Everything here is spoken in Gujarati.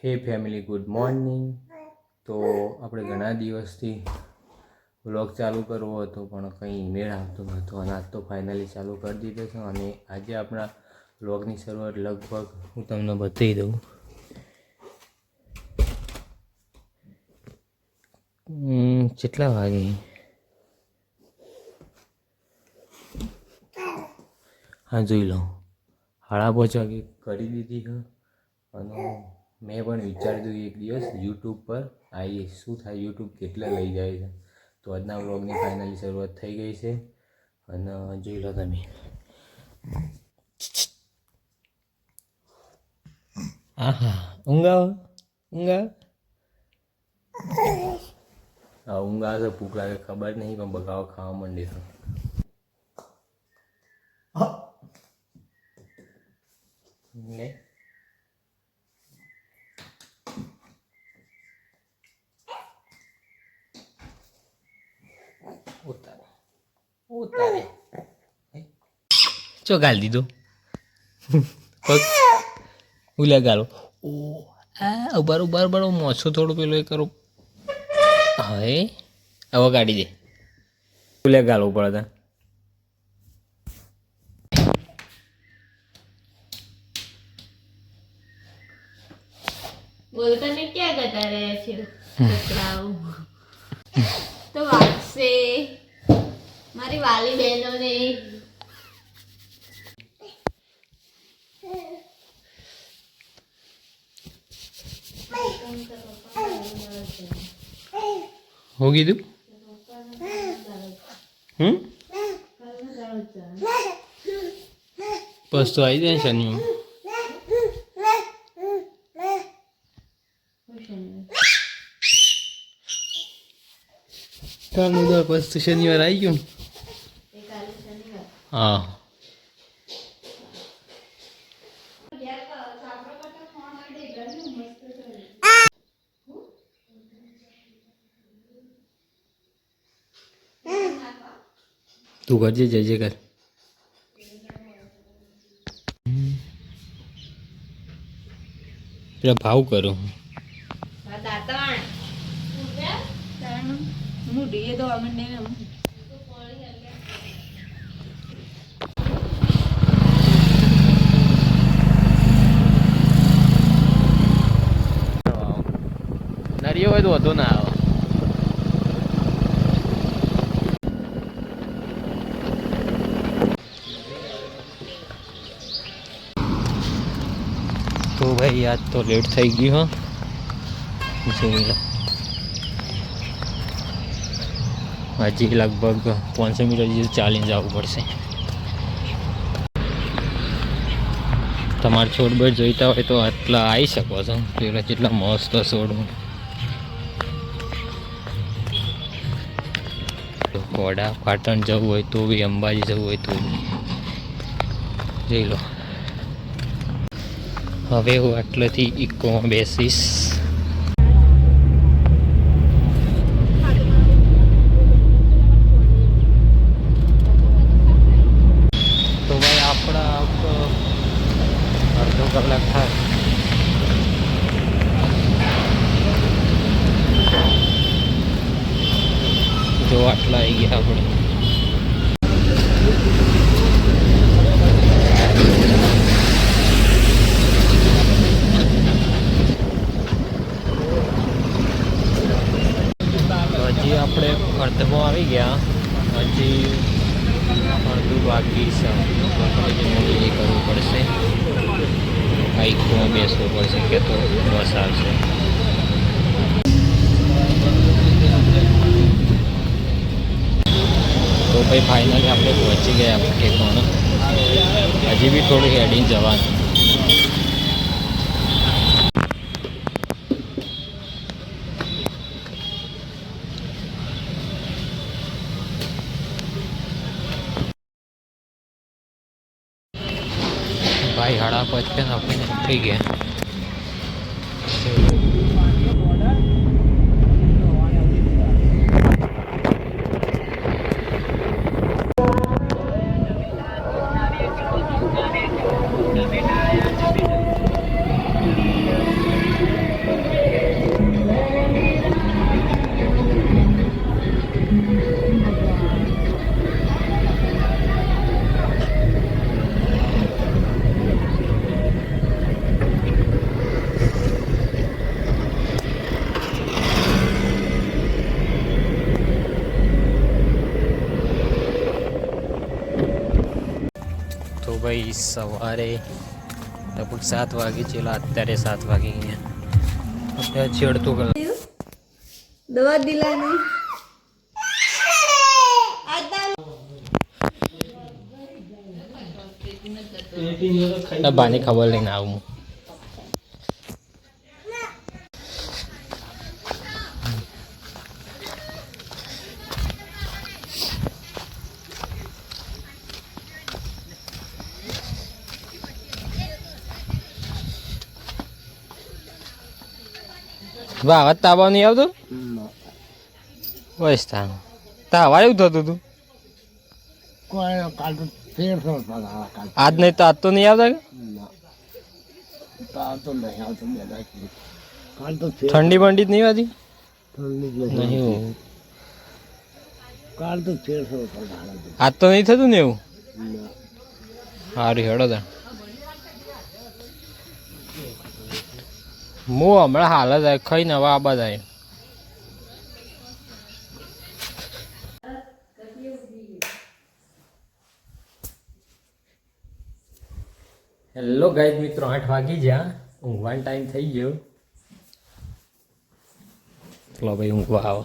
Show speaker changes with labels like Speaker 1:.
Speaker 1: હે ફેમિલી, ગુડ મોર્નિંગ. તો આપણે ઘણા દિવસથી વ્લોગ ચાલુ કરવો હતો પણ કંઈ મેળ આવતો નહોતો અને આજ તો ફાઇનલી ચાલુ કરી દીધો છે. અને આજે આપણા વ્લોગની શરૂઆત લગભગ હું તમને બતાવી દઉં. કેટલા વાગે? હા, જોઈ લો, 5:30 વાગે કરી દીધી છે. અને મેં પણ વિચાર્યું એક દિવસ યુટ્યુબ પર આવીએ, શું થાય યુટ્યુબ કેટલા લઈ જાય છે. તો આજના વ્લોગની ફાઇનલી શરૂઆત થઈ ગઈ છે. અને જોઈ લો તમે, આહા, ઊંઘ આવે, ઊંઘ આવે, હા ઊંઘ આવે, ભૂખ લાગે ખબર નહીં પણ બગાવો ખાવા માંડી છે. લે ઉતારે ઉતારે ચો ગાલ દીધું પગ ઉલ્યા ગાલો. ઓ આ ઉબાર ઉબાર બારો મોછો થોડું પેલો એ કરો. હવે હવે કાઢી દે, ઉલ્યા ગાલો પડે.
Speaker 2: बोलकर ने क्या करता रहे फिर टकराओ तो वापसे हमारी वाली बहनों ने
Speaker 1: हो गई बस तो आई जाए शनि में बस तो शनिवार आई क्यों? हाँ तू कर जे जय कर तेरा भाव करो
Speaker 2: मुझे दो मिनट
Speaker 1: નરિયો હોય તો વધુ ના આવે. તો ભાઈ આજ તો લેટ થઈ ગયું. જોઈ લો, હજી લગભગ 500 મીટર જેવું ચાલીને જવું પડશે. તમારે છોડ બોડ જોઈતા હોય તો આટલા આવી શકો છો. પેલા જેટલા મસ્ત છોડ, કોડા પાટણ જવું હોય તો બી, અંબાજી જવું હોય તો બી જોઈ લો. હવે હું આટલેથી ઇકોમાં બેસીશ. તો ભાઈ આપણા અડધો કલાક થાય. જો આટલા આવી ગયા આપણે. હજી આપણે અડધમાં આવી ગયા, હજી અડધું બાકી છે. મોડી કરવું પડશે, બાઇકમાં બેસવું પડશે કે તો બસ આવશે. તો ભાઈ ફાઇનલી આપણે પહોંચી ગયા આપણે ઠેકાણે. હજી બી થોડું હેડીને જવાનું. ભાઈ 55 આપણે થઈ ગયા. ભાઈ સવારે લગભગ 7 વાગે ચેલા અત્યારે 7 વાગે ગયા અત્યારે છેડતો કલાક
Speaker 2: દવા દિલાની
Speaker 1: બાને ખબર લઈને આવું વાહ તાવા નહીં આવતો બસ તાવા એવું થતું હતું આજ નહીં તો આજ તો નહીં આવતા ઠંડી બંડી જ નહીં આવતી નહીં આજ તો નહીં થતું ને એવું સારું હેડો તા હું હમણાં હાલ જ ખાઈ નવા આબા જાય હેલો ગાઈઝ મિત્રો 8 વાગી ગયા ઊંઘવાનો ટાઈમ થઈ ગયો ચલો ભાઈ ઊંઘવા આવો